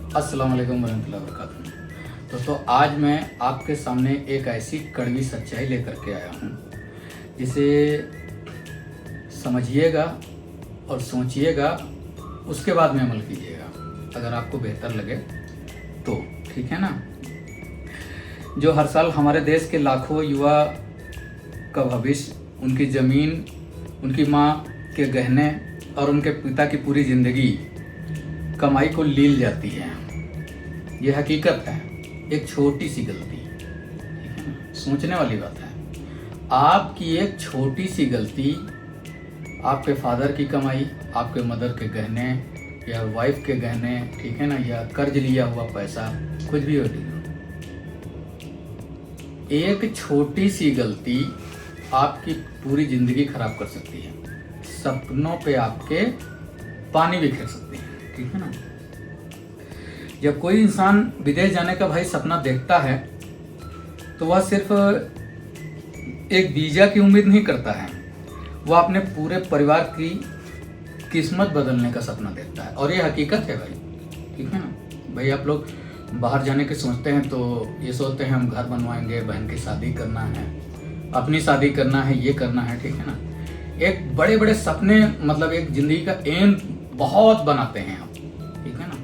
अस्सलाम वालेकुम वरहमतुल्लाहि वबरकातुहू। दोस्तों, आज मैं आपके सामने एक ऐसी कड़वी सच्चाई लेकर के आया हूँ जिसे समझिएगा और सोचिएगा, उसके बाद में अमल कीजिएगा। अगर आपको बेहतर लगे तो ठीक है ना। जो हर साल हमारे देश के लाखों युवा का भविष्य, उनकी ज़मीन, उनकी माँ के गहने और उनके पिता की पूरी ज़िंदगी कमाई को लील जाती है। यह हकीकत है। एक छोटी सी गलती, ठीक है ना, सोचने वाली बात है। आपकी एक छोटी सी गलती आपके फादर की कमाई, आपके मदर के गहने या वाइफ के गहने, ठीक है ना, या कर्ज लिया हुआ पैसा, कुछ भी हो, एक छोटी सी गलती आपकी पूरी जिंदगी खराब कर सकती है। सपनों पे आपके पानी भी फेर सकती है, ठीक है ना। जब कोई इंसान विदेश जाने का भाई सपना देखता है तो वह सिर्फ एक वीजा की उम्मीद नहीं करता है, वह अपने पूरे परिवार की किस्मत बदलने का सपना देखता है। और ये हकीकत है भाई, ठीक है ना। भाई आप लोग बाहर जाने के सोचते हैं तो ये सोचते हैं हम घर बनवाएंगे, बहन की शादी करना है, अपनी शादी करना है, ये करना है, ठीक है ना। एक बड़े बड़े सपने, मतलब एक जिंदगी का एम बहुत बनाते हैं आप, ठीक है ना।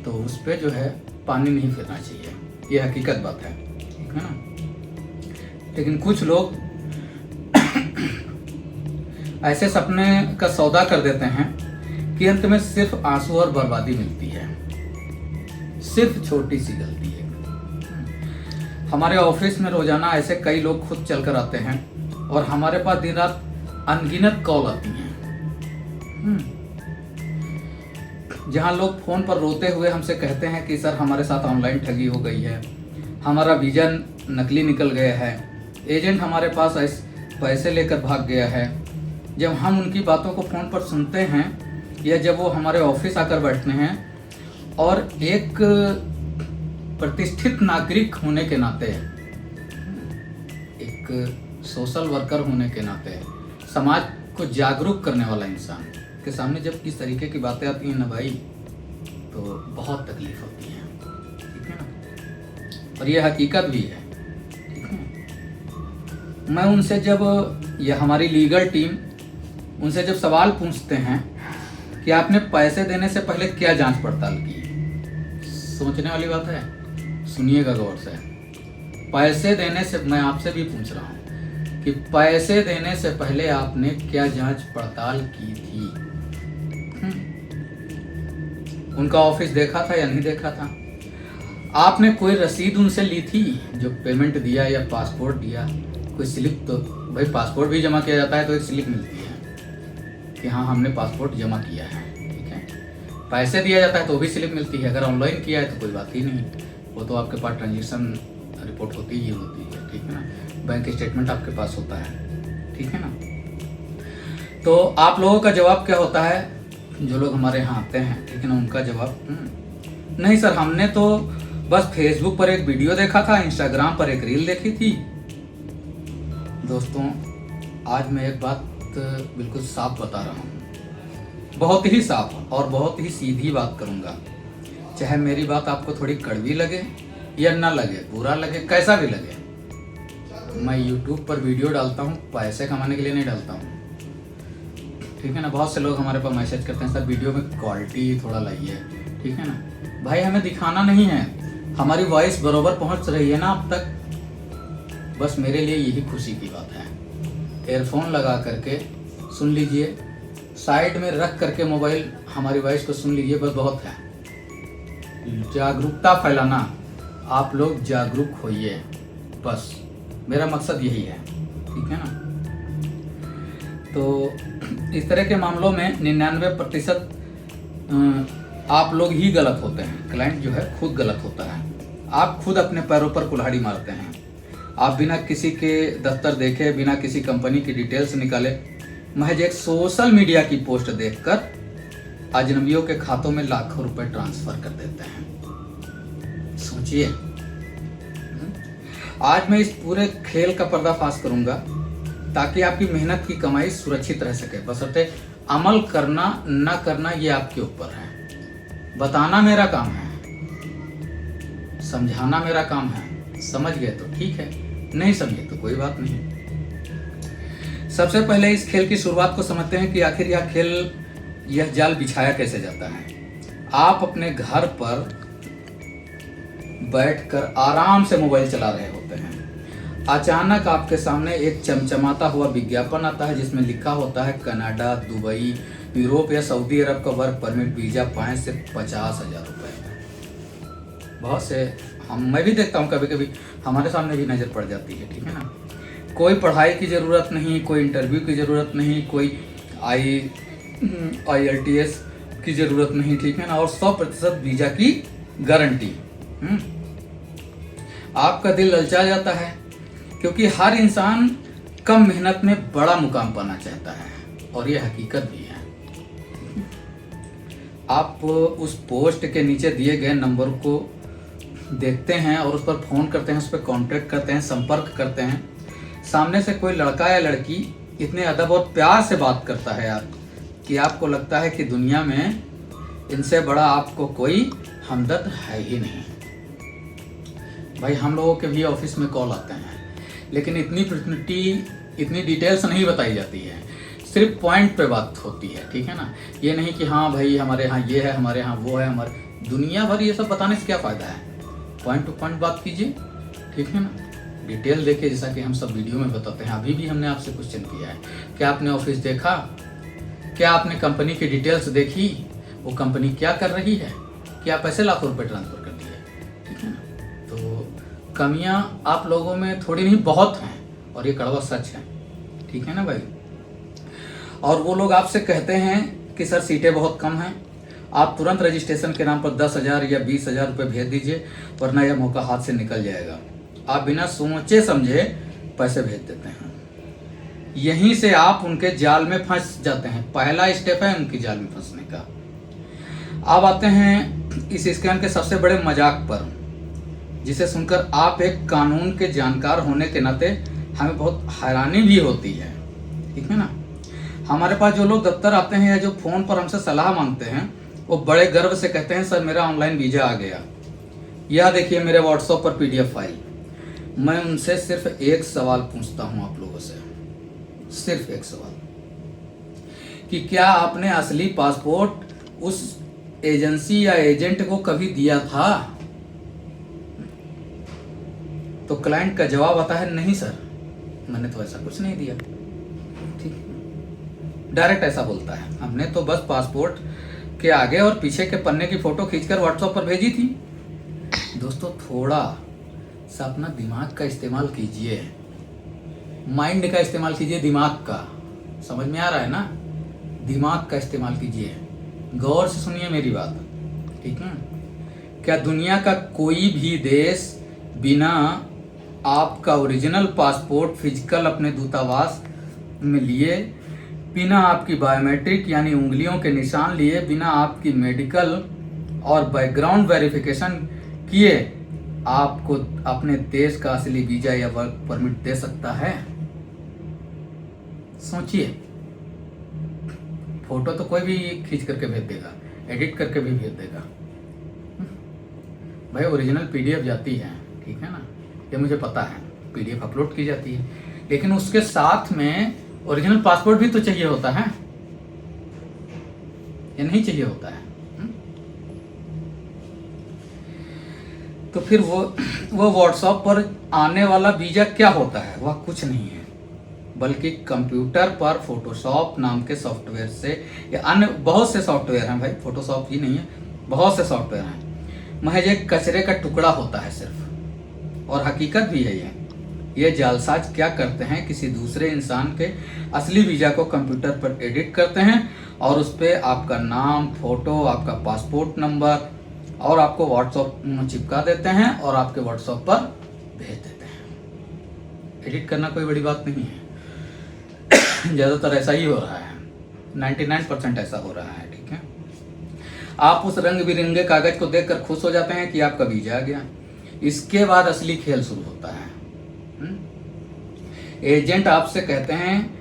तो उस पर जो है पानी नहीं फेरना चाहिए, ये हकीकत बात है, ठीक है ना। लेकिन कुछ लोग ऐसे सपने का सौदा कर देते हैं कि अंत में सिर्फ आंसू और बर्बादी मिलती है। सिर्फ छोटी सी गलती है। हमारे ऑफिस में रोजाना ऐसे कई लोग खुद चलकर आते हैं और हमारे पास दिन रात अनगिनत कॉल आती हैं, जहां लोग फोन पर रोते हुए हमसे कहते हैं कि सर हमारे साथ ऑनलाइन ठगी हो गई है, हमारा वीजा नकली निकल गया है, एजेंट हमारे पास पैसे लेकर भाग गया है। जब हम उनकी बातों को फ़ोन पर सुनते हैं या जब वो हमारे ऑफिस आकर बैठते हैं, और एक प्रतिष्ठित नागरिक होने के नाते, एक सोशल वर्कर होने के नाते, समाज को जागरूक करने वाला इंसान के सामने जब इस तरीके की बातें आती हैं ना भाई, तो बहुत तकलीफ होती है, ठीक है ना। और ये हकीकत भी है, ठीक है। मैं उनसे जब, यह हमारी लीगल टीम उनसे जब सवाल पूछते हैं कि आपने पैसे देने से पहले क्या जांच पड़ताल की, सोचने वाली बात है, सुनिएगा गौर से। पैसे देने से, मैं आपसे भी पूछ रहा हूं कि पैसे देने से पहले आपने क्या जांच पड़ताल की थी? उनका ऑफिस देखा था या नहीं देखा था? आपने कोई रसीद उनसे ली थी जो पेमेंट दिया या पासपोर्ट दिया? कोई स्लिप तो भाई, पासपोर्ट भी जमा किया जाता है तो एक स्लिप मिलती है कि हाँ हमने पासपोर्ट जमा किया है, ठीक है। पैसे दिया जाता है तो भी स्लिप मिलती है। अगर ऑनलाइन किया है तो कोई बात ही नहीं, वो तो आपके पास ट्रांजेक्शन रिपोर्ट होती ही होती है, ठीक है ना। बैंक स्टेटमेंट आपके पास होता है, ठीक है ना। तो आप लोगों का जवाब क्या होता है, जो लोग हमारे यहाँ आते हैं, ठीक है ना, उनका जवाब नहीं सर, हमने तो बस फेसबुक पर एक वीडियो देखा था, इंस्टाग्राम पर एक रील देखी थी। दोस्तों, आज मैं एक बात बिल्कुल साफ बता रहा हूँ, बहुत ही साफ और बहुत ही सीधी बात करूँगा। चाहे मेरी बात आपको थोड़ी कड़वी लगे या ना लगे, बुरा लगे, कैसा भी लगे, मैं YouTube पर वीडियो डालता हूँ पैसे कमाने के लिए नहीं डालता हूँ, ठीक है ना। बहुत से लोग हमारे पास मैसेज करते हैं सर वीडियो में क्वालिटी थोड़ा लाइए, ठीक है ना। भाई हमें दिखाना नहीं है, हमारी वॉइस बरोबर पहुंच रही है ना अब तक, बस मेरे लिए यही खुशी की बात है। एयरफोन लगा करके सुन लीजिए, साइड में रख करके मोबाइल हमारी वॉइस को सुन लीजिए, बस बहुत है। जागरूकता फैलाना, आप लोग जागरूक होइए, बस मेरा मकसद यही है, ठीक है ना। तो इस तरह के मामलों में 99% आप लोग ही गलत होते हैं। क्लाइंट जो है खुद गलत होता है। आप खुद अपने पैरों पर कुल्हाड़ी मारते हैं। आप बिना किसी के दफ्तर देखे, बिना किसी कंपनी की डिटेल्स निकाले, महज एक सोशल मीडिया की पोस्ट देखकर अजनबियों के खातों में लाखों रुपए ट्रांसफर कर देते हैं। सोचिए, आज मैं इस पूरे खेल का पर्दाफाश करूंगा ताकि आपकी मेहनत की कमाई सुरक्षित रह सके। बशर्ते अमल करना ना करना ये आपके ऊपर है। बताना मेरा काम है, समझाना मेरा काम है, समझ गए तो ठीक है, नहीं समझे तो कोई बात नहीं। सबसे पहले इस खेल की शुरुआत को समझते हैं कि आखिर यह जाल बिछाया कैसे जाता है। आप अपने घर पर बैठकर आराम से मोबाइल चला रहे होते हैं। अचानक आपके सामने एक चमचमाता हुआ विज्ञापन आता है जिसमें लिखा होता है कनाडा, दुबई, यूरोप या सऊदी अरब का वर्क परमिट वीजा पाएं सिर्फ 50,000 रुपए। बहुत से मैं भी देखता हूँ, कभी कभी हमारे सामने भी नज़र पड़ जाती है, ठीक है ना। कोई पढ़ाई की ज़रूरत नहीं, कोई इंटरव्यू की ज़रूरत नहीं, कोई IELTS की ज़रूरत नहीं, ठीक है ना, और 100% वीज़ा की गारंटी। आपका दिल ललचा जाता है क्योंकि हर इंसान कम मेहनत में बड़ा मुकाम पाना चाहता है और यह हकीकत भी है। आप उस पोस्ट के नीचे दिए गए नंबर को देखते हैं और उस पर फ़ोन करते हैं, उस पर कांटेक्ट करते हैं, संपर्क करते हैं। सामने से कोई लड़का या लड़की इतने अदब और प्यार से बात करता है कि आपको लगता है कि दुनिया में इनसे बड़ा आपको कोई हमदर्द है ही नहीं। भाई हम लोगों के भी ऑफिस में कॉल आते हैं, लेकिन इतनी डिटेल्स नहीं बताई जाती है, सिर्फ पॉइंट पे बात होती है, ठीक है ना। ये नहीं कि हाँ भाई हमारे यहाँ ये है, हमारे यहाँ वो है, हमारे दुनिया भर ये सब बताने से क्या फ़ायदा है। पॉइंट टू पॉइंट बात कीजिए, ठीक है ना। डिटेल देखिए, जैसा कि हम सब वीडियो में बताते हैं। अभी भी हमने आपसे क्वेश्चन किया है, क्या आपने ऑफिस देखा, क्या आपने कंपनी की डिटेल्स देखी, वो कंपनी क्या कर रही है, क्या पैसे लाखों रुपए ट्रांसफर कर दिए, ठीक है ना। तो कमियां आप लोगों में थोड़ी नहीं बहुत हैं और ये कड़वा सच है, ठीक है ना भाई। और वो लोग आपसे कहते हैं कि सर सीटें बहुत कम हैं, आप तुरंत रजिस्ट्रेशन के नाम पर 10,000 या 20,000 रुपये भेज दीजिए, वरना यह मौका हाथ से निकल जाएगा। आप बिना सोचे समझे पैसे भेज देते हैं। यहीं से आप उनके जाल में फंस जाते हैं। पहला स्टेप है उनकी जाल में फंसने का। अब आते हैं इस स्कैम के सबसे बड़े मजाक पर, जिसे सुनकर आप एक कानून के जानकार होने के नाते हमें बहुत हैरानी भी होती है, ठीक है ना। हमारे पास जो लोग दफ्तर आते हैं या जो फ़ोन पर हमसे सलाह मांगते हैं, वो बड़े गर्व से कहते हैं सर मेरा ऑनलाइन वीज़ा आ गया, यह देखिए मेरे व्हाट्सएप पर PDF फाइल। मैं उनसे सिर्फ एक सवाल पूछता हूं आप लोगों से, सिर्फ एक सवाल, कि क्या आपने असली पासपोर्ट उस एजेंसी या एजेंट को कभी दिया था? तो क्लाइंट का जवाब आता है नहीं सर, मैंने तो ऐसा कुछ नहीं दिया, ठीक। डायरेक्ट ऐसा बोलता है, हमने तो बस पासपोर्ट के आगे और पीछे के पन्ने की फोटो खींचकर व्हाट्सएप पर भेजी थी। दोस्तों थोड़ा सा अपना दिमाग का इस्तेमाल कीजिए, माइंड का इस्तेमाल कीजिए, दिमाग का। समझ में आ रहा है ना? दिमाग का इस्तेमाल कीजिए, गौर से सुनिए मेरी बात, ठीक है। क्या दुनिया का कोई भी देश बिना आपका ओरिजिनल पासपोर्ट फिजिकल अपने दूतावास में लिए, बिना आपकी बायोमेट्रिक यानी उंगलियों के निशान लिए, बिना आपकी मेडिकल और बैकग्राउंड वेरिफिकेशन किए आपको अपने देश का असली वीजा या वर्क परमिट दे सकता है? सोचिए। फोटो तो कोई भी खींच करके भेज देगा, एडिट करके भी भेज देगा भाई। ओरिजिनल PDF जाती है, ठीक है ना, ये मुझे पता है, PDF अपलोड की जाती है, लेकिन उसके साथ में ओरिजिनल पासपोर्ट भी तो चाहिए होता है, या नहीं चाहिए होता है? तो फिर वो व्हाट्सएप पर आने वाला वीजा क्या होता है? वह कुछ नहीं है, बल्कि कंप्यूटर पर फोटोशॉप नाम के सॉफ्टवेयर से, या अन्य बहुत से सॉफ्टवेयर हैं भाई, फोटोशॉप ही नहीं है, बहुत से सॉफ्टवेयर हैं, महज एक कचरे का टुकड़ा होता है सिर्फ। और हकीकत भी है ये जालसाज क्या करते हैं, किसी दूसरे इंसान के असली वीजा को कंप्यूटर पर एडिट करते हैं और उस पर आपका नाम, फोटो, आपका पासपोर्ट नंबर और आपको व्हाट्सएप चिपका देते हैं और आपके व्हाट्सएप पर भेज देते हैं। एडिट करना कोई बड़ी बात नहीं है, ज़्यादातर ऐसा ही हो रहा है, 99% ऐसा हो रहा है, ठीक है। आप उस रंग बिरंगे कागज को देखकर खुश हो जाते हैं कि आपका वीजा आ गया। इसके बाद असली खेल शुरू होता है। एजेंट आपसे कहते हैं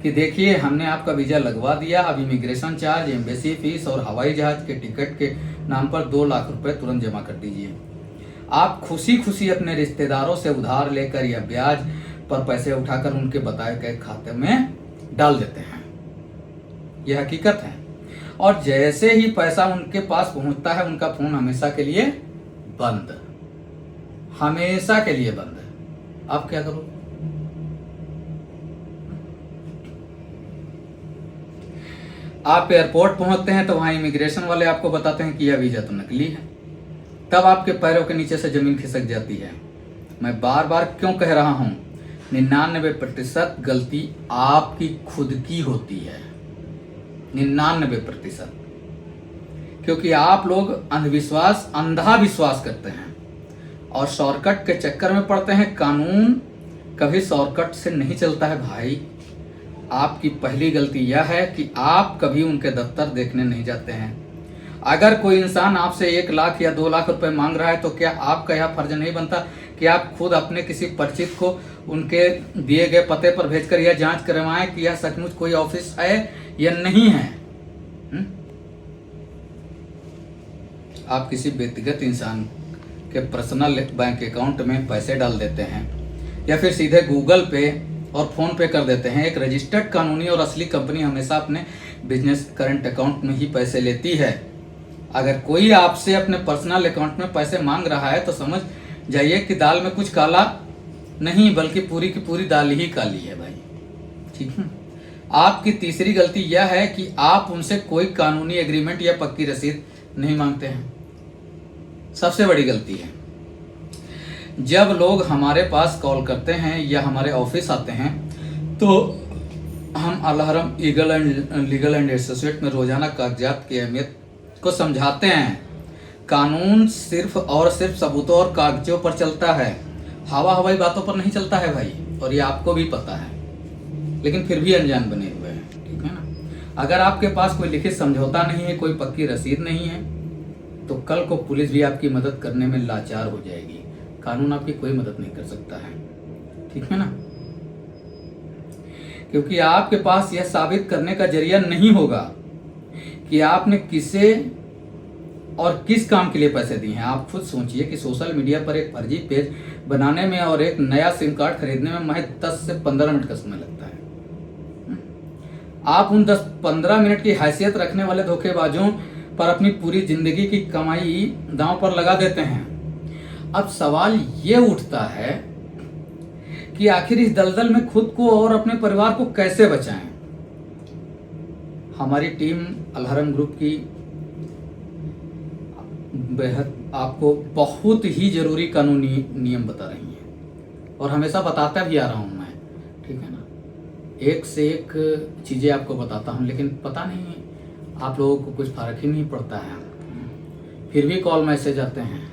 कि देखिए हमने आपका वीजा लगवा दिया, अब इमिग्रेशन चार्ज, एम्बेसी फीस और हवाई जहाज के टिकट के नाम पर 2 लाख रुपए तुरंत जमा कर दीजिए। आप खुशी खुशी अपने रिश्तेदारों से उधार लेकर या ब्याज पर पैसे उठाकर उनके बताए गए खाते में डाल देते हैं। यह हकीकत है। और जैसे ही पैसा उनके पास पहुंचता है, उनका फोन हमेशा के लिए बंद, हमेशा के लिए बंद। आप क्या करोगे? आप एयरपोर्ट पहुंचते हैं तो वहां इमिग्रेशन वाले आपको बताते हैं कि यह वीजा तो नकली है। तब आपके पैरों के नीचे से जमीन खिसक जाती है। मैं बार बार क्यों कह रहा हूं, 99% गलती आपकी खुद की होती है। 99%। क्योंकि आप लोग अंधविश्वास, अंधा विश्वास करते हैं और शॉर्टकट के चक्कर में पड़ते हैं। कानून कभी शॉर्टकट से नहीं चलता है भाई। आपकी पहली गलती यह है कि आप कभी उनके दफ्तर देखने नहीं जाते हैं। अगर कोई इंसान आपसे 1 लाख या 2 लाख रुपए मांग रहा है तो क्या आपका यह फर्ज नहीं बनता कि आप खुद अपने किसी परिचित को उनके दिए गए पते पर भेजकर यह जांच करवाएं कि यह सचमुच कोई ऑफिस है या नहीं है? आप किसी व्यक्तिगत इंसान के पर्सनल बैंक अकाउंट में पैसे डाल देते हैं या फिर सीधे गूगल पे और फोन पे कर देते हैं। एक रजिस्टर्ड कानूनी और असली कंपनी हमेशा अपने बिजनेस करंट अकाउंट में ही पैसे लेती है। अगर कोई आपसे अपने पर्सनल अकाउंट में पैसे मांग रहा है तो समझ जाइए कि दाल में कुछ काला नहीं, बल्कि पूरी की पूरी दाल ही काली है भाई। ठीक है। आपकी तीसरी गलती यह है कि आप उनसे कोई कानूनी एग्रीमेंट या पक्की रसीद नहीं मांगते हैं। सबसे बड़ी गलती है। जब लोग हमारे पास कॉल करते हैं या हमारे ऑफिस आते हैं तो हम अलहरम लीगल एंड एसोसिएट में रोजाना कागजात की अहमियत को समझाते हैं। कानून सिर्फ और सिर्फ सबूतों और कागजों पर चलता है, हवाई बातों पर नहीं चलता है भाई। और ये आपको भी पता है, लेकिन फिर भी अनजान बने हुए हैं। ठीक है ना। अगर आपके पास कोई लिखित समझौता नहीं है, कोई पक्की रसीद नहीं है, तो कल को पुलिस भी आपकी मदद करने में लाचार हो जाएगी। कानून आपकी कोई मदद नहीं कर सकता है। ठीक है ना। क्योंकि आपके पास यह साबित करने का जरिया नहीं होगा कि आपने किसे और किस काम के लिए पैसे दिए हैं। आप खुद सोचिए कि सोशल मीडिया पर एक फर्जी पेज बनाने में और एक नया सिम कार्ड खरीदने में महज 10 से 15 मिनट का समय लगता है। आप उन 10-15 मिनट की हैसियत रखने वाले धोखेबाजों पर अपनी पूरी जिंदगी की कमाई दांव पर लगा देते हैं। अब सवाल ये उठता है कि आखिर इस दलदल में खुद को और अपने परिवार को कैसे बचाएं। हमारी टीम अलहरम ग्रुप की बेहद आपको बहुत ही जरूरी कानूनी नियम बता रही है और हमेशा बताता भी आ रहा हूं मैं। ठीक है ना। एक से एक चीजें आपको बताता हूं, लेकिन पता नहीं आप लोगों को कुछ फर्क ही नहीं पड़ता है। फिर भी कॉल मैसेज आते हैं।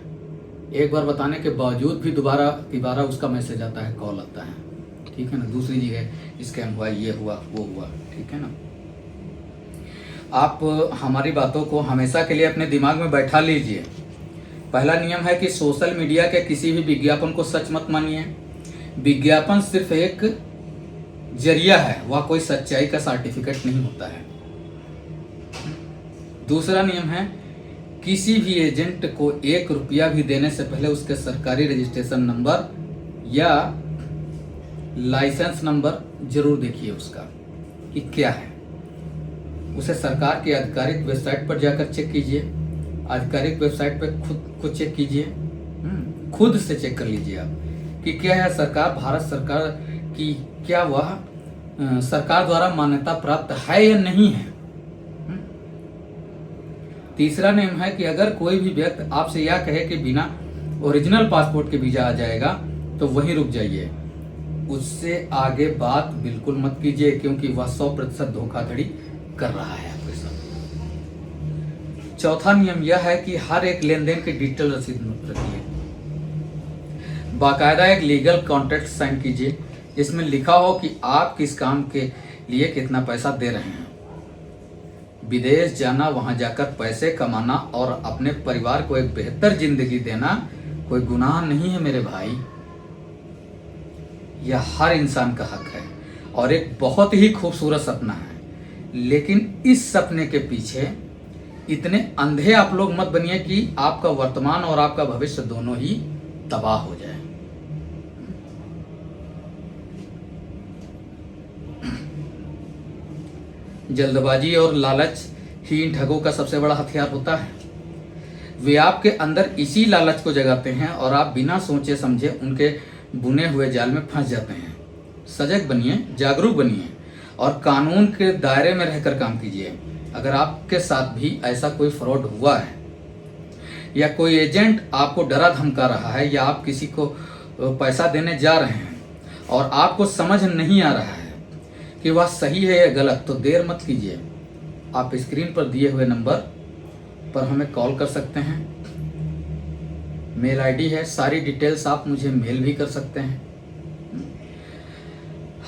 एक बार बताने के बावजूद भी दोबारा उसका मैसेज आता है, कॉल आता है। ठीक है ना। दूसरी जगह स्कैम हुआ, ये हुआ, वो हुआ। ठीक है ना। आप हमारी बातों को हमेशा के लिए अपने दिमाग में बैठा लीजिए। पहला नियम है कि सोशल मीडिया के किसी भी विज्ञापन को सच मत मानिए। विज्ञापन सिर्फ एक जरिया है, वह कोई सच्चाई का सर्टिफिकेट नहीं होता है। दूसरा नियम है, किसी भी एजेंट को 1 रुपया भी देने से पहले उसके सरकारी रजिस्ट्रेशन नंबर या लाइसेंस नंबर जरूर देखिए उसका कि क्या है। उसे सरकार की आधिकारिक वेबसाइट पर जाकर चेक कीजिए। आधिकारिक वेबसाइट पर खुद चेक कीजिए। खुद से चेक कर लीजिए आप कि क्या है सरकार, भारत सरकार की, क्या वह सरकार द्वारा मान्यता प्राप्त है या नहीं है। तीसरा नियम है कि अगर कोई भी व्यक्ति आपसे यह कहे कि बिना ओरिजिनल पासपोर्ट के वीजा आ जाएगा तो वहीं रुक जाइए। उससे आगे बात बिल्कुल मत कीजिए, क्योंकि वह 100% धोखाधड़ी कर रहा है आपके साथ। चौथा नियम यह है कि हर एक लेनदेन की डिजिटल रसीद रखिए। बाकायदा एक लीगल कॉन्ट्रैक्ट साइन कीजिए जिसमें लिखा हो कि आप किस काम के लिए कितना पैसा दे रहे हैं। विदेश जाना, वहां जाकर पैसे कमाना और अपने परिवार को एक बेहतर जिंदगी देना कोई गुनाह नहीं है मेरे भाई। यह हर इंसान का हक है और एक बहुत ही खूबसूरत सपना है। लेकिन इस सपने के पीछे इतने अंधे आप लोग मत बनिए कि आपका वर्तमान और आपका भविष्य दोनों ही तबाह हो जाए। जल्दबाजी और लालच ही इन ठगों का सबसे बड़ा हथियार होता है। वे आपके अंदर इसी लालच को जगाते हैं और आप बिना सोचे समझे उनके बुने हुए जाल में फंस जाते हैं। सजग बनिए, जागरूक बनिए और कानून के दायरे में रहकर काम कीजिए। अगर आपके साथ भी ऐसा कोई फ्रॉड हुआ है या कोई एजेंट आपको डरा धमका रहा है या आप किसी को पैसा देने जा रहे हैं और आपको समझ नहीं आ रहा है कि वह सही है या गलत, तो देर मत कीजिए। आप स्क्रीन पर दिए हुए नंबर पर हमें कॉल कर सकते हैं। मेल आईडी है, सारी डिटेल्स आप मुझे मेल भी कर सकते हैं।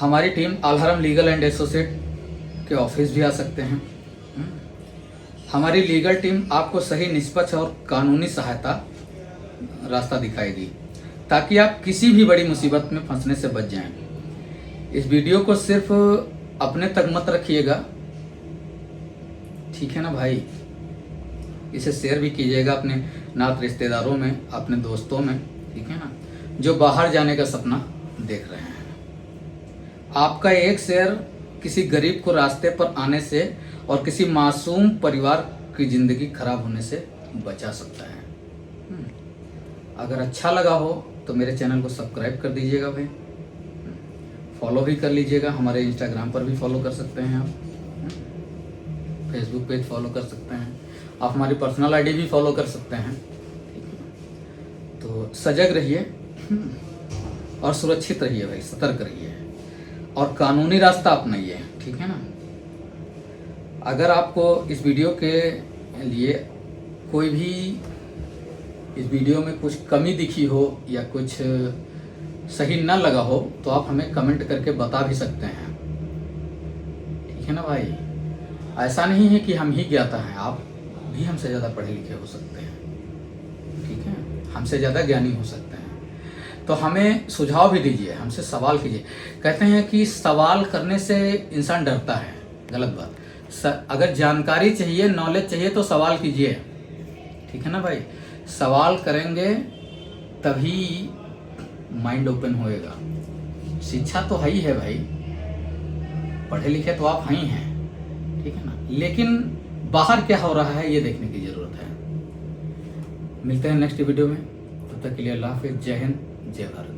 हमारी टीम अलहरम लीगल एंड एसोसिएट के ऑफिस भी आ सकते हैं। हमारी लीगल टीम आपको सही, निष्पक्ष और कानूनी सहायता रास्ता दिखाएगी ताकि आप किसी भी बड़ी मुसीबत में फंसने से बच जाएं। इस वीडियो को सिर्फ अपने तक मत रखिएगा, ठीक है ना भाई। इसे शेयर भी कीजिएगा अपने नात रिश्तेदारों में, अपने दोस्तों में, ठीक है ना, जो बाहर जाने का सपना देख रहे हैं। आपका एक शेयर किसी गरीब को रास्ते पर आने से और किसी मासूम परिवार की जिंदगी खराब होने से बचा सकता है। अगर अच्छा लगा हो तो मेरे चैनल को सब्सक्राइब कर दीजिएगा भाई, फॉलो भी कर लीजिएगा। हमारे इंस्टाग्राम पर भी फॉलो कर सकते हैं आप, फेसबुक पेज फॉलो कर सकते हैं, आप हमारी पर्सनल आईडी भी फॉलो कर सकते हैं। तो सजग रहिए और सुरक्षित रहिए भाई, सतर्क रहिए और कानूनी रास्ता अपनाइए, ठीक है ना। अगर आपको इस वीडियो के लिए कोई भी इस वीडियो में कुछ कमी दिखी हो या कुछ सही न लगा हो तो आप हमें कमेंट करके बता भी सकते हैं, ठीक है ना भाई। ऐसा नहीं है कि हम ही ज्ञाता हैं, आप भी हमसे ज़्यादा पढ़े लिखे हो सकते हैं, ठीक है, हमसे ज़्यादा ज्ञानी हो सकते हैं। तो हमें सुझाव भी दीजिए, हमसे सवाल कीजिए। कहते हैं कि सवाल करने से इंसान डरता है, गलत बात। अगर जानकारी चाहिए, नॉलेज चाहिए तो सवाल कीजिए, ठीक है ना भाई। सवाल करेंगे तभी माइंड ओपन होएगा। शिक्षा तो है ही है भाई, पढ़े लिखे तो आप हैं ही हैं, ठीक है ना, लेकिन बाहर क्या हो रहा है ये देखने की जरूरत है। मिलते हैं नेक्स्ट वीडियो में, तब तक के लिए अल्लाह हाफिज़, जय हिंद, जय भारत।